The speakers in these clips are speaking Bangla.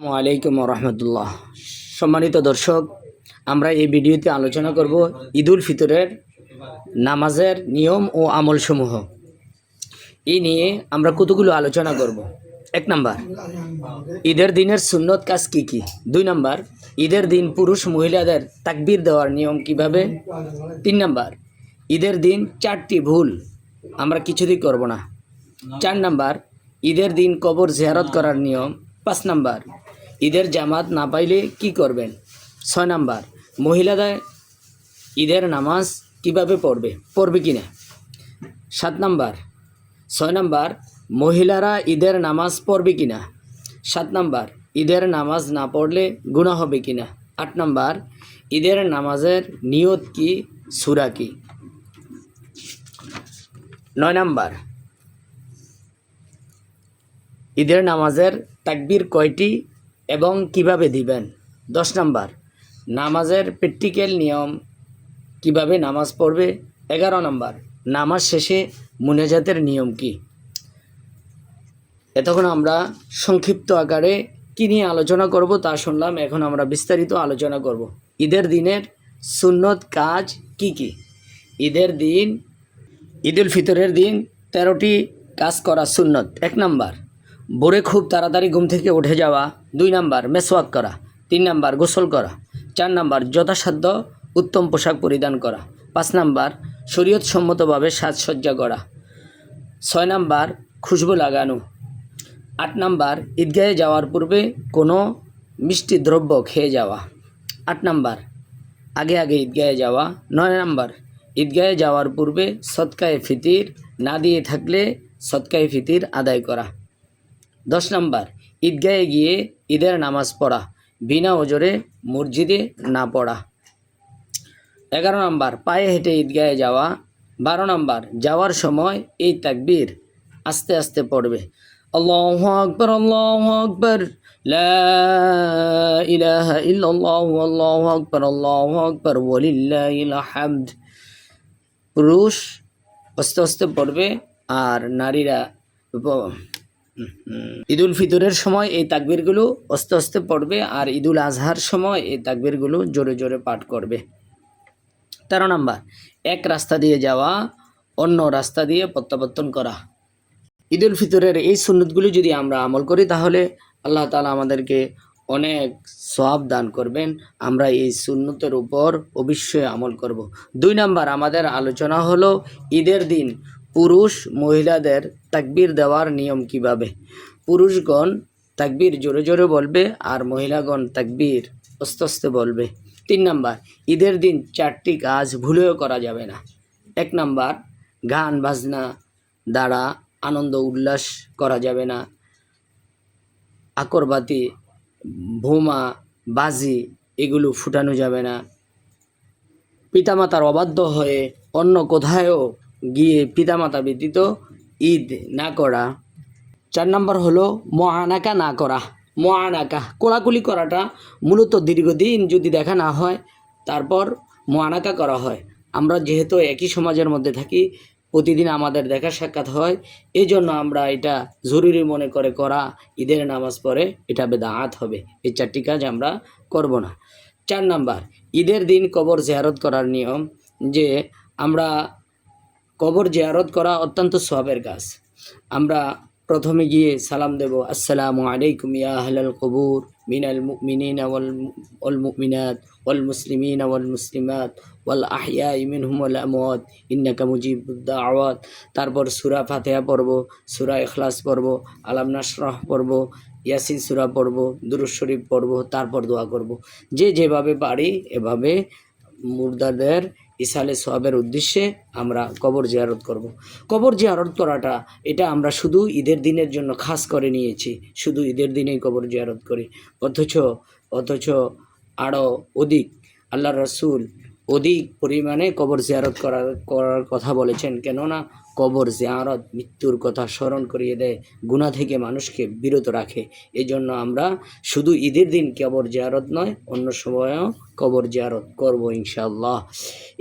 আসসালামু আলাইকুম রহমতুল্লাহ। সম্মানিত দর্শক, আমরা এই ভিডিওতে আলোচনা করব ঈদুল ফিতরের নামাজের নিয়ম ও আমলসমূহ। এই নিয়ে আমরা কতগুলো আলোচনা করব। 1 নাম্বার, ঈদের দিনের সুন্নত কাজ কি কি। 2 নাম্বার, ঈদের দিন পুরুষ মহিলাদের তাকবীর দেওয়ার নিয়ম কিভাবে। 3 নাম্বার, ঈদের দিন 4টি ভুল আমরা কিছুতেই করব না। 4 নাম্বার, ঈদের দিন কবর জিয়ারত করার নিয়ম। 5 নাম্বার, ঈদের জামাত না পাইলে কি করবেন। 6 নাম্বার, মহিলাদের ঈদের নামাজ কিভাবে পড়বে কিনা। 7 নাম্বার, 6 নাম্বার, মহিলারা ঈদের নামাজ পড়বে কিনা। 7 নাম্বার, ঈদের নামাজ না পড়লে গুনাহ হবে কিনা। 8 নাম্বার, ঈদের নামাজের নিয়ত কি, সূরা কি। 9 নাম্বার, ঈদের নামাজের তাকবীর কয়টি এবং কিভাবে দিবেন। 10 নাম্বার, নামাজের প্র্যাকটিক্যাল নিয়ম, কিভাবে নামাজ পড়বে। 11 নাম্বার, নামাজ শেষে মুনাজাতের নিয়ম কি। এতক্ষণ আমরা সংক্ষিপ্ত আকারে কী নিয়ে আলোচনা করব তা শুনলাম। এখন আমরা বিস্তারিত আলোচনা করব। ঈদের দিনের সুন্নত কাজ কি কি। ঈদের দিন, ঈদুল ফিতরের দিন 13টি কাজ করা সুন্নত। 1 নাম্বার, ভোরে খুব তাড়াতাড়ি ঘুম থেকে উঠে যাওয়া। 2 নাম্বার, মেসওয়াক করা। 3 নাম্বার, গোসল করা। 4 নাম্বার, যথাসাধ্য উত্তম পোশাক পরিধান করা। 5 নাম্বার, শরীয়ত সম্মতভাবে সাজসজ্জা করা। 6 নাম্বার, খুশবু লাগানো। 8 নাম্বার, ঈদগাহে যাওয়ার পূর্বে কোনো মিষ্টি দ্রব্য খেয়ে যাওয়া। 8 নাম্বার, আগে ঈদগাহে যাওয়া। 9 নাম্বার, ঈদগাহে যাওয়ার পূর্বে সদকায়ে ফিতির না দিয়ে থাকলে সদকায়ে ফিতির আদায় করা। 10 নাম্বার, ঈদগাহে গিয়ে ঈদের নামাজ পড়া, বিনা ওজরে মসজিদে না পড়া। 11 নাম্বার, পায়ে হেঁটে ঈদগাহে যাওয়া। 12 নাম্বার, যাওয়ার সময় এই তাকবীর আস্তে আস্তে পড়বে। আল্লাহু আকবার, আল্লাহু আকবার, লা ইলাহা ইল্লাল্লাহু, আল্লাহু আকবার, আল্লাহু আকবার, ওয়ালিল্লাহিল হামদ। পুরুষ আস্তে আস্তে পড়বে আর নারীরা ঈদুল ফিতরের সময় এই তাকবীরগুলো আস্তে আস্তে পড়বে আর ঈদুল আজহার সময় এই তাকবীরগুলো জোরে জোরে পাঠ করবে। 13 নাম্বার, এক রাস্তা দিয়ে যাওয়া, অন্য রাস্তা দিয়ে প্রত্যাবর্তন করা। ঈদুল ফিতরের এই সুন্নতগুলি যদি আমরা আমল করি তাহলে আল্লাহ তাআলা আমাদেরকে অনেক সওয়াব দান করবেন। আমরা এই সুন্নতের উপর অবশ্যই আমল করব। 2 নাম্বার, আমাদের আলোচনা হলো ঈদের দিন পুরুষ মহিলাদের তাকবীর দেওয়ার নিয়ম কিভাবে। পুরুষগণ তাকবীর জোরে জোরে বলবে আর মহিলাগণ তাকবীর আস্তে আস্তে বলবে। 3 নাম্বার, ঈদের দিন 4টি কাজ ভুলেও করা যাবে না। 1 নাম্বার, গান বাজনা দ্বারা আনন্দ উল্লাস করা যাবে না। আকরবাতি, বোমা, বাজি এগুলো ফুটানো যাবে না। পিতামাতার অবাধ্য হয়ে অন্য কোথায়ও গিয়ে পিতামাতা ব্যতীত ঈদ না করা। 4 নাম্বার হলো মুআনাকা না করা। মুআনাকা কোলাকুলি করাটা মূলত দীর্ঘদিন যদি দেখা না হয় তারপর মুআনাকা করা হয়। আমরা যেহেতু একই সমাজের মধ্যে থাকি, প্রতিদিন আমাদের দেখা সাক্ষাৎ হয়, এই জন্য আমরা এটা জরুরি মনে করে করা। ঈদের নামাজ পড়ে এটা বেদাত হবে। এই 4টি কাজ আমরা করব না। 4 নাম্বার, ঈদের দিন কবর জিয়ারত করার নিয়ম, যে আমরা কবর জিয়ারত করা অত্যন্ত সওয়াবের কাজ। আমরা প্রথমে গিয়ে সালাম দেব, আসসালামু আলাইকুম ইয়া আহলাল কবুর মিনাল মুমিনিনা ওয়াল মুমিনাত ওয়াল মুসলিমিনা ওয়াল মুসলিমাত ওয়াল আহইয়াই মিনহুম ওয়াল আমওয়াত ইন্নাকা মুজিবুদ দাওয়াত। তারপর সূরা ফাতিহা পড়ব, সূরা ইখলাস পড়ব, আলাম নাশরাহ পড়ব, ইয়াসিন সূরা পড়ব, দুরূদ শরীফ পড়ব, তারপর দোয়া করব। যে যেভাবে পারি এভাবে মুর্দাদের ইসালে সওয়াবের উদ্দেশ্যে আমরা কবর জিয়ারত করব। কবর জিয়ারত করাটা এটা আমরা শুধু ঈদের দিনের জন্য খাস করে নিয়েছি, শুধু ঈদের দিনেই কবর জিয়ারত করি। অথচ আরও অধিক আল্লাহ রাসূল অধিক পরিমাণে কবর জিয়ারত করার কথা বলেছেন। কেননা কবর জিয়ারত মৃত্যুর কথা স্মরণ করিয়ে দেয়, গুনাহ থেকে মানুষকে বিরত রাখে। এই জন্য আমরা শুধু ঈদের দিন কবর জিয়ারত নয়, অন্য সময়ও কবর জিয়ারত করব ইনশাআল্লাহ।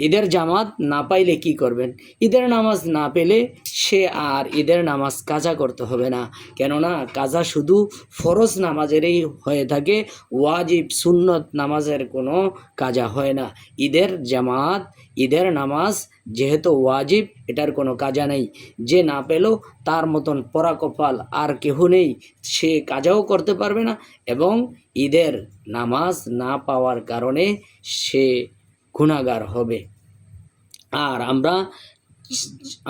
ঈদের জামাত না পাইলে কি করবেন? ঈদের নামাজ না পেলে সে আর ঈদের নামাজ কাজা করতে হবে না, কেননা কাজা শুধু ফরজ নামাজেরই হয়ে থাকে, ওয়াজিব সুন্নত নামাজের কোনো কাজা হয় না। ঈদের জামাত, ঈদের নামাজ যেহেতু ওয়াজিব, এটার কোনো কাজা নেই। যে না পেল তার মতন পরা কপাল আর কেহ নেই, সে কাজাও করতে পারবে না এবং ঈদের নামাজ না পাওয়ার কারণে সে গুনাহগার হবে। আর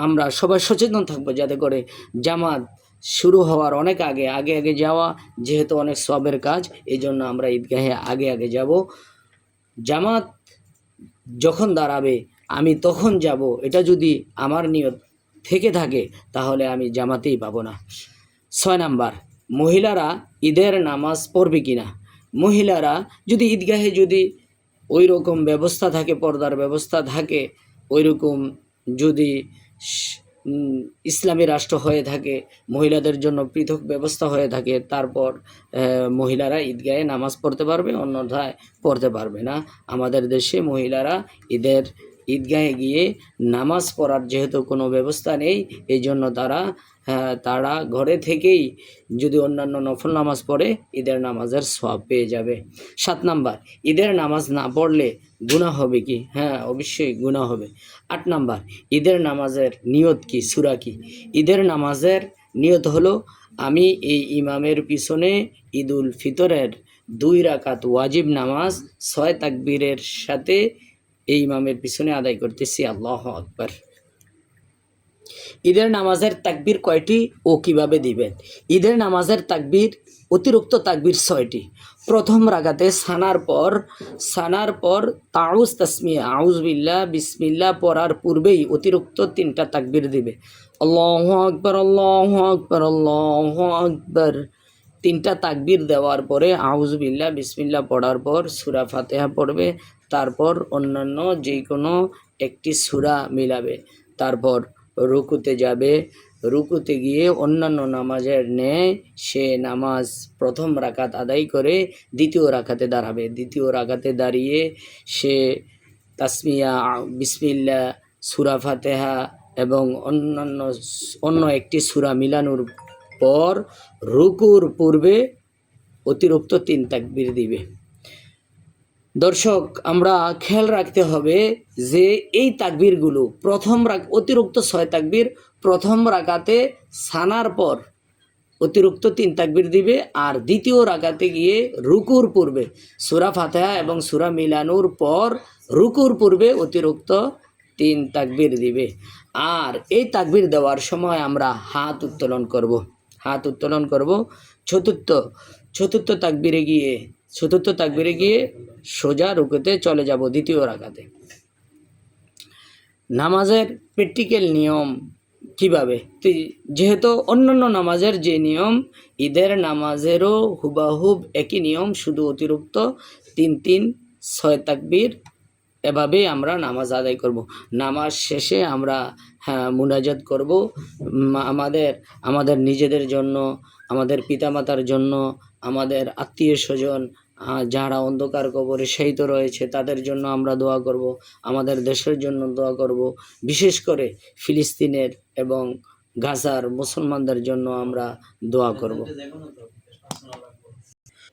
আমরা সবাই সচেতন থাকবো যাতে করে জামাত শুরু হওয়ার অনেক আগে আগে যাওয়া, যেহেতু অনেক সবের কাজ, এই জন্য আমরা ঈদগাহে আগে যাব। জামাত যখন দাঁড়াবে আমি তখন যাব, এটা যদি আমার নিয়ত থেকে থাকে তাহলে আমি জামাতেই পাবো না। 6 নাম্বার, মহিলারা ঈদের নামাজ পড়বে কিনা। মহিলারা যদি ঈদগাহে যদি ওই রকম ব্যবস্থা থাকে, পর্দার ব্যবস্থা থাকে, ওই রকম যদি ইসলামী রাষ্ট্র হয়ে থাকে, মহিলাদের জন্য পৃথক ব্যবস্থা হয়ে থাকে, তারপর মহিলারা ঈদগাহে নামাজ পড়তে পারবে, অন্যথায় পড়তে পারবে না। আমাদের দেশে মহিলারা ঈদগাহে গিয়ে নামাজ পড়ার যেহেতু কোনো ব্যবস্থা নেই, এই জন্য তারা ঘরে থেকেই যদি অন্যান্য নফল নামাজ পড়ে ঈদের নামাজের সওয়াব পেয়ে যাবে। 7 নাম্বার, ঈদের নামাজ না পড়লে গুনাহ হবে কি? হ্যাঁ, অবশ্যই গুনাহ হবে। 8 নাম্বার, ঈদের নামাজের নিয়ত কি, সূরা কি? ঈদের নামাজের নিয়ত হলো, আমি এই ইমামের পিছনে ঈদুল ফিতরের 2 রাকাত ওয়াজিব নামাজ 6 তাকবীরের সাথে এই ইমামের পিছনে আদায় করতেছি। আল্লাহু আকবার। ঈদের নামাজের তাকবীর কয়টি ও কিভাবে দিবেন? ঈদের নামাজের তাকবীর, অতিরিক্ত তাকবীর 6টি। প্রথম রাকাতে সানার পর তাউজ তাসমিয়া আউজ বিল্লাহ বিসমিল্লাহ পড়ার পূর্বেই অতিরিক্ত 3টা তাকবীর দিবে। আল্লাহু আকবার, আল্লাহু আকবার, আল্লাহু আকবার। 3টা তাকবীর দেওয়ার পরে আউজ বিল্লাহ বিসমিল্লাহ পড়ার পর সূরা ফাতিহা পড়বে, তারপর অন্যান্য যে কোনো একটি সূরা মিলাবে, তারপর রুকুতে যাবে। রুকুতে গিয়ে অন্যান্য নামাজের ন্যায় সে নামাজ প্রথম রাকাত আদায় করে দ্বিতীয় রাকাতে দাঁড়াবে। দ্বিতীয় রাকাতে দাঁড়িয়ে সে তাসমিয়া বিসমিল্লাহ, সূরা ফাতিহা এবং অন্য একটি সূরা মিলানোর পর রুকুর পূর্বে অতিরিক্ত 3 তাকবীর দিবে। দর্শক, আমরা খেয়াল রাখতে হবে যে এই তাকবীরগুলো অতিরিক্ত 6 তাকবীর প্রথম রাকাতে সানার পর অতিরিক্ত 3 তাকবীর দিবে, আর দ্বিতীয় রাকাতে গিয়ে রুকুর পূর্বে সূরা ফাতিহা এবং সূরা মিলানোর পর রুকুর পূর্বে অতিরিক্ত 3 তাকবীর দিবে। আর এই তাকবীর দেওয়ার সময় আমরা হাত উত্তোলন করব। চতুর্থ তাকবীরে গিয়ে সোজা রুকুতে চলে যাব দ্বিতীয় রাকাতে। নামাজের প্র্যাকটিক্যাল নিয়ম কিভাবে? যেহেতু অন্যান্য নামাজের যে নিয়ম, ঈদের নামাজেরও হুবাহুব একই নিয়ম, শুধু অতিরিক্ত 3 6 তাকবীর, এভাবেই আমরা নামাজ আদায় করব। নামাজ শেষে আমরা মুনাজাত করব, আমাদের নিজেদের জন্য, আমাদের পিতামাতার জন্য, আমাদের আত্মীয় স্বজন যারা অন্ধকার কবরে শায়িত রয়েছে তাদের জন্য আমরা দোয়া করব, আমাদের দেশের জন্য দোয়া করব, বিশেষ করে ফিলিস্তিনের এবং গাজার মুসলমানদের জন্য আমরা দোয়া করব।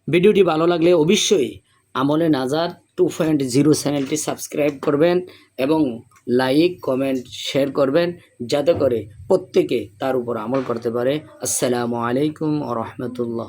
ভিডিওটি ভালো লাগলে অবশ্যই আমলে নাজাত 2.0 চ্যানেলটি সাবস্ক্রাইব করবেন এবং লাইক, কমেন্ট, শেয়ার করবেন, যাতে করে প্রত্যেকে তার উপর আমল করতে পারে। আসসালামু আলাইকুম ওয়া রাহমাতুল্লাহ।